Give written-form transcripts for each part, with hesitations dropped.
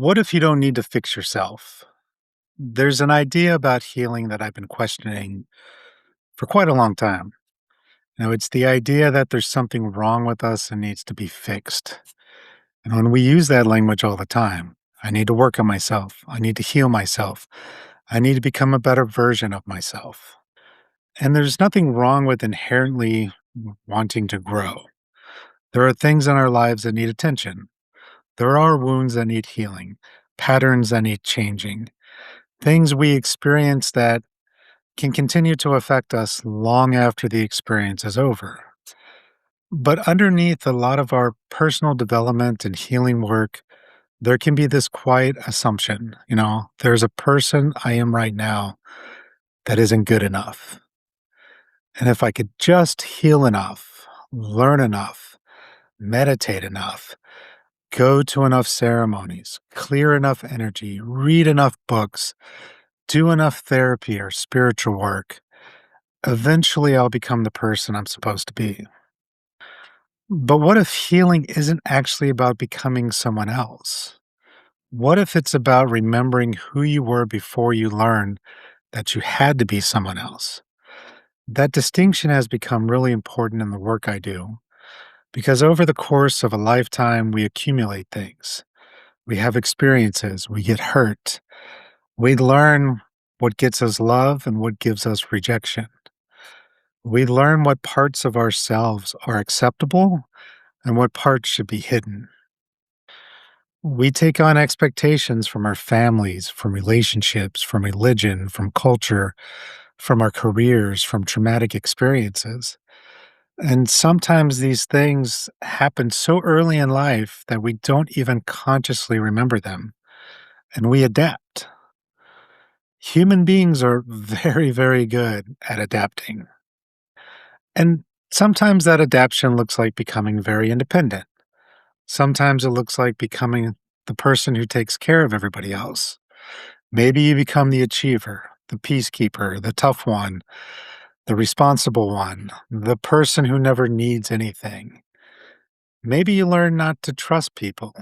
What if you don't need to fix yourself? There's an idea about healing that I've been questioning for quite a long time. It's the idea that there's something wrong with us and needs to be fixed. And when we use that language all the time, I need to work on myself. I need to heal myself. I need to become a better version of myself. And there's nothing wrong with inherently wanting to grow. There are things in our lives that need attention. There are wounds that need healing, patterns that need changing, things we experience that can continue to affect us long after the experience is over. But underneath a lot of our personal development and healing work, there can be this quiet assumption, there's a person I am right now that isn't good enough. And if I could just heal enough, learn enough, meditate enough, go to enough ceremonies, clear enough energy, read enough books, do enough therapy or spiritual work, eventually I'll become the person I'm supposed to be. But what if healing isn't actually about becoming someone else? What if it's about remembering who you were before you learned that you had to be someone else? That distinction has become really important in the work I do because over the course of a lifetime, we accumulate things. We have experiences, we get hurt, we learn what gets us love and what gives us rejection. We learn what parts of ourselves are acceptable and what parts should be hidden. We take on expectations from our families, from relationships, from religion, from culture, from our careers, from traumatic experiences. And sometimes these things happen so early in life that we don't even consciously remember them, and we adapt. Human beings are very, very good at adapting. And sometimes that adaptation looks like becoming very independent. Sometimes it looks like becoming the person who takes care of everybody else. Maybe you become the achiever, the peacekeeper, the tough one, the responsible one, the person who never needs anything. Maybe you learn not to trust people.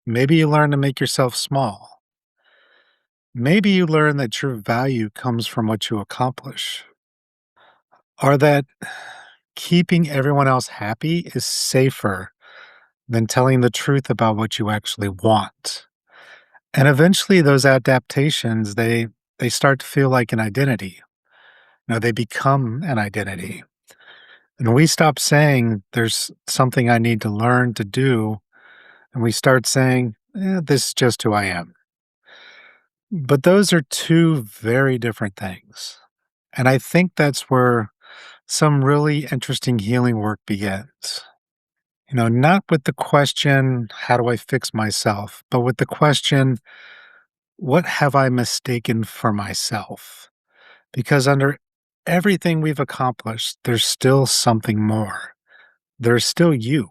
Maybe you learn to make yourself small. Maybe you learn that your value comes from what you accomplish, or that keeping everyone else happy is safer than telling the truth about what you actually want. And eventually those adaptations, they start to feel like an identity. They become an identity. And we stop saying there's something I need to learn to do, and we start saying, this is just who I am. But those are two very different things. And I think that's where some really interesting healing work begins. Not with the question, how do I fix myself, but with the question, what have I mistaken for myself? Because under everything we've accomplished, there's still something more. There's still you.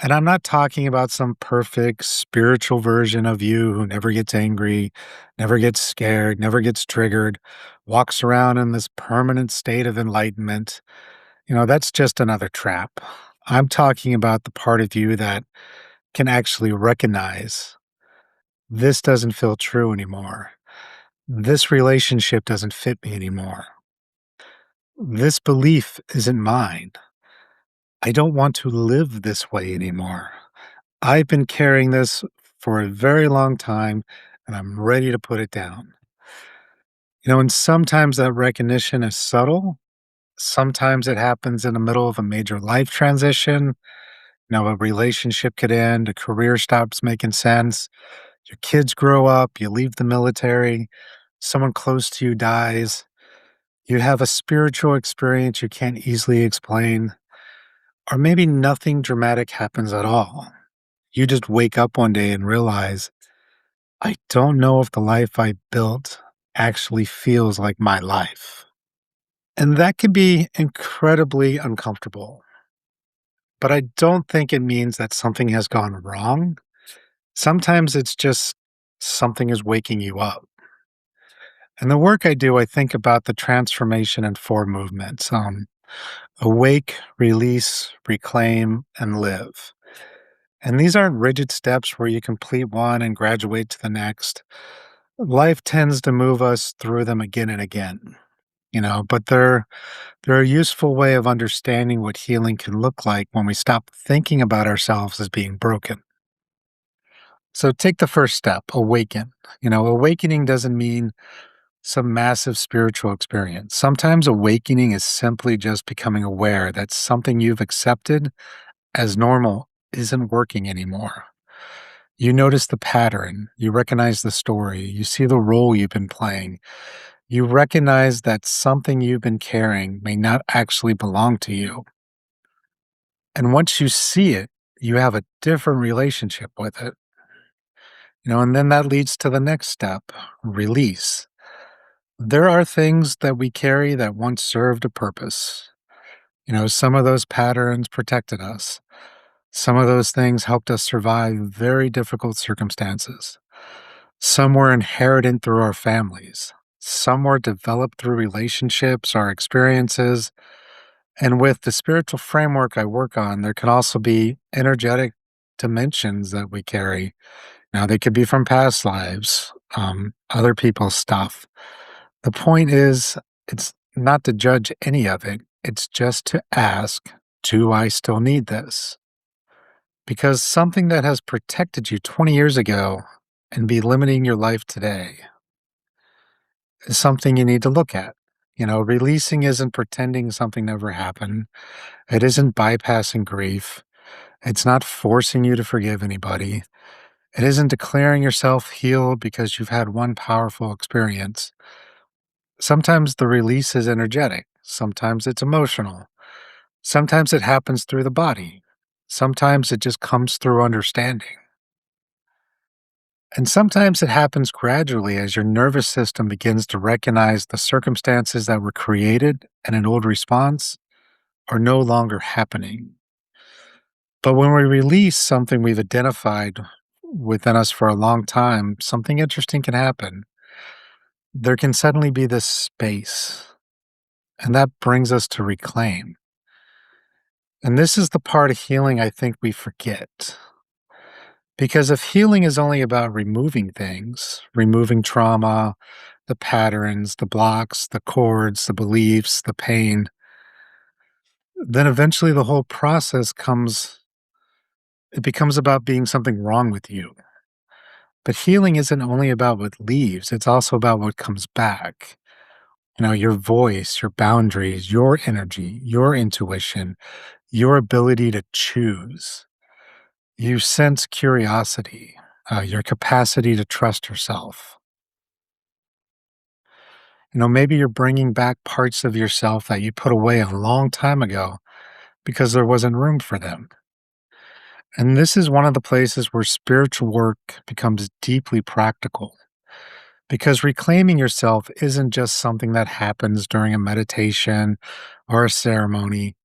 And I'm not talking about some perfect spiritual version of you who never gets angry, never gets scared, never gets triggered, walks around in this permanent state of enlightenment. That's just another trap. I'm talking about the part of you that can actually recognize this doesn't feel true anymore. This relationship doesn't fit me anymore. This belief isn't mine. I don't want to live this way anymore. I've been carrying this for a very long time and I'm ready to put it down. And sometimes that recognition is subtle. Sometimes it happens in the middle of a major life transition. A relationship could end, a career stops making sense, your kids grow up, you leave the military, someone close to you dies, you have a spiritual experience you can't easily explain, or maybe nothing dramatic happens at all. You just wake up one day and realize, I don't know if the life I built actually feels like my life. And that can be incredibly uncomfortable. But I don't think it means that something has gone wrong. Sometimes it's just something is waking you up. And the work I do, I think about the transformation in four movements: awake, release, reclaim, and live. And these aren't rigid steps where you complete one and graduate to the next. Life tends to move us through them again and again, but they're a useful way of understanding what healing can look like when we stop thinking about ourselves as being broken. So take the first step, awaken. Awakening doesn't mean some massive spiritual experience. Sometimes awakening is simply just becoming aware that something you've accepted as normal isn't working anymore. You notice the pattern, you recognize the story, you see the role you've been playing, you recognize that something you've been carrying may not actually belong to you. And once you see it, you have a different relationship with it. And then that leads to the next step, release. There are things that we carry that once served a purpose. Some of those patterns protected us. Some of those things helped us survive very difficult circumstances. Some were inherited through our families. Some were developed through relationships, our experiences. And with the spiritual framework I work on, there can also be energetic dimensions that we carry. Now, they could be from past lives, other people's stuff. The point is, it's not to judge any of it. It's just to ask, do I still need this? Because something that has protected you 20 years ago and be limiting your life today is something you need to look at. Releasing isn't pretending something never happened. It isn't bypassing grief. It's not forcing you to forgive anybody. It isn't declaring yourself healed because you've had one powerful experience. Sometimes the release is energetic. Sometimes it's emotional. Sometimes it happens through the body. Sometimes it just comes through understanding. And sometimes it happens gradually as your nervous system begins to recognize the circumstances that were created in an old response are no longer happening. But when we release something we've identified within us for a long time, something interesting can happen. There can suddenly be this space, and that brings us to reclaim. And this is the part of healing I think we forget. Because if healing is only about removing things, removing trauma, the patterns, the blocks, the cords, the beliefs, the pain, then eventually the whole process it becomes about being something wrong with you. But healing isn't only about what leaves, it's also about what comes back. Your voice, your boundaries, your energy, your intuition, your ability to choose. You sense curiosity, your capacity to trust yourself. Maybe you're bringing back parts of yourself that you put away a long time ago because there wasn't room for them. And this is one of the places where spiritual work becomes deeply practical because reclaiming yourself isn't just something that happens during a meditation or a ceremony.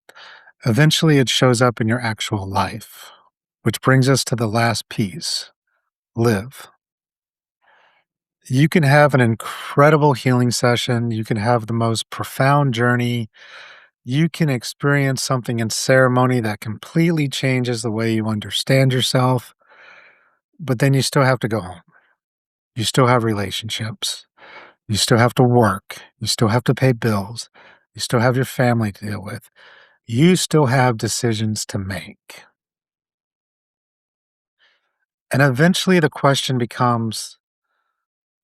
Eventually, it shows up in your actual life, which brings us to the last piece, live. You can have an incredible healing session. You can have the most profound journey. You can experience something in ceremony that completely changes the way you understand yourself, but then you still have to go home. You still have relationships. You still have to work. You still have to pay bills. You still have your family to deal with. You still have decisions to make. And eventually the question becomes,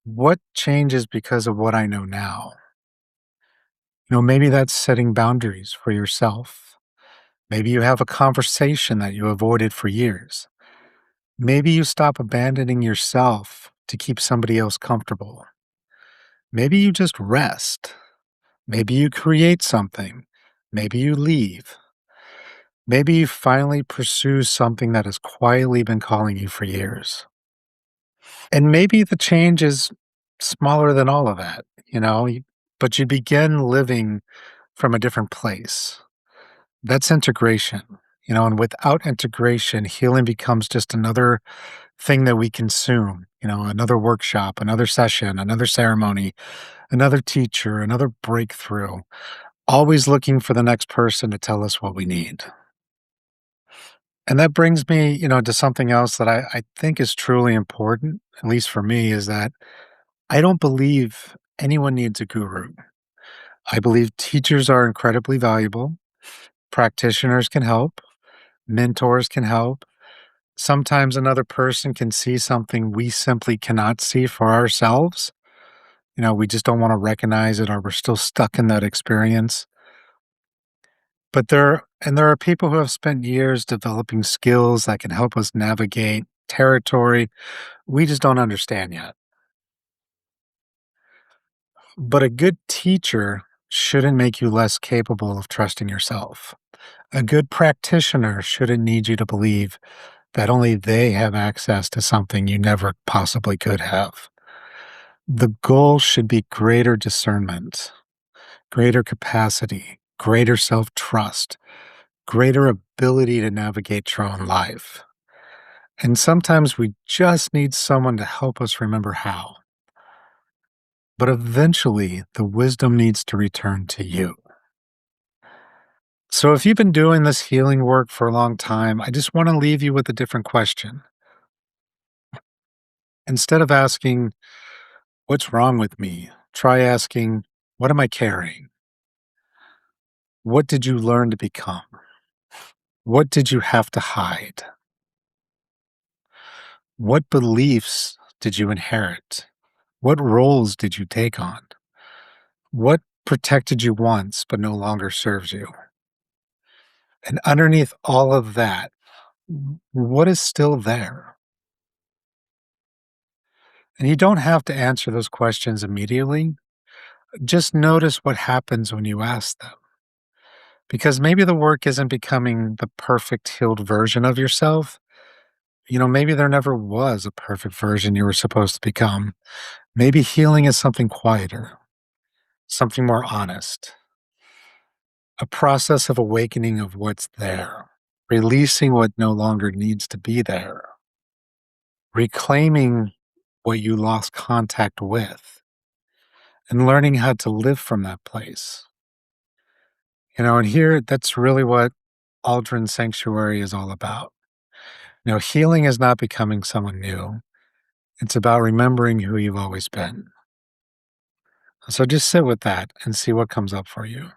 what changes because of what I know now? Maybe that's setting boundaries for yourself. Maybe you have a conversation that you avoided for years. Maybe you stop abandoning yourself to keep somebody else comfortable. Maybe you just rest. Maybe you create something. Maybe you leave. Maybe you finally pursue something that has quietly been calling you for years. And maybe the change is smaller than all of that, but you begin living from a different place. That's integration, and without integration, healing becomes just another thing that we consume, another workshop, another session, another ceremony, another teacher, another breakthrough, always looking for the next person to tell us what we need. And that brings me, to something else that I think is truly important, at least for me, is that I don't believe anyone needs a guru. I believe teachers are incredibly valuable. Practitioners can help, mentors can help. Sometimes another person can see something we simply cannot see for ourselves. We just don't want to recognize it or we're still stuck in that experience. But there are people who have spent years developing skills that can help us navigate territory we just don't understand yet. But a good teacher shouldn't make you less capable of trusting yourself. A good practitioner shouldn't need you to believe that only they have access to something you never possibly could have. The goal should be greater discernment, greater capacity, greater self trust, greater ability to navigate your own life. And sometimes we just need someone to help us remember how. But eventually, the wisdom needs to return to you. So, if you've been doing this healing work for a long time, I just want to leave you with a different question. Instead of asking, "What's wrong with me?" try asking, "What am I carrying? What did you learn to become? What did you have to hide? What beliefs did you inherit? What roles did you take on? What protected you once but no longer serves you?" And underneath all of that, what is still there? And you don't have to answer those questions immediately. Just notice what happens when you ask them. Because maybe the work isn't becoming the perfect healed version of yourself. Maybe there never was a perfect version you were supposed to become. Maybe healing is something quieter, something more honest, a process of awakening of what's there, releasing what no longer needs to be there, reclaiming what you lost contact with, and learning how to live from that place. And here, that's really what Aldrin Sanctuary is all about. Healing is not becoming someone new, it's about remembering who you've always been. So just sit with that and see what comes up for you.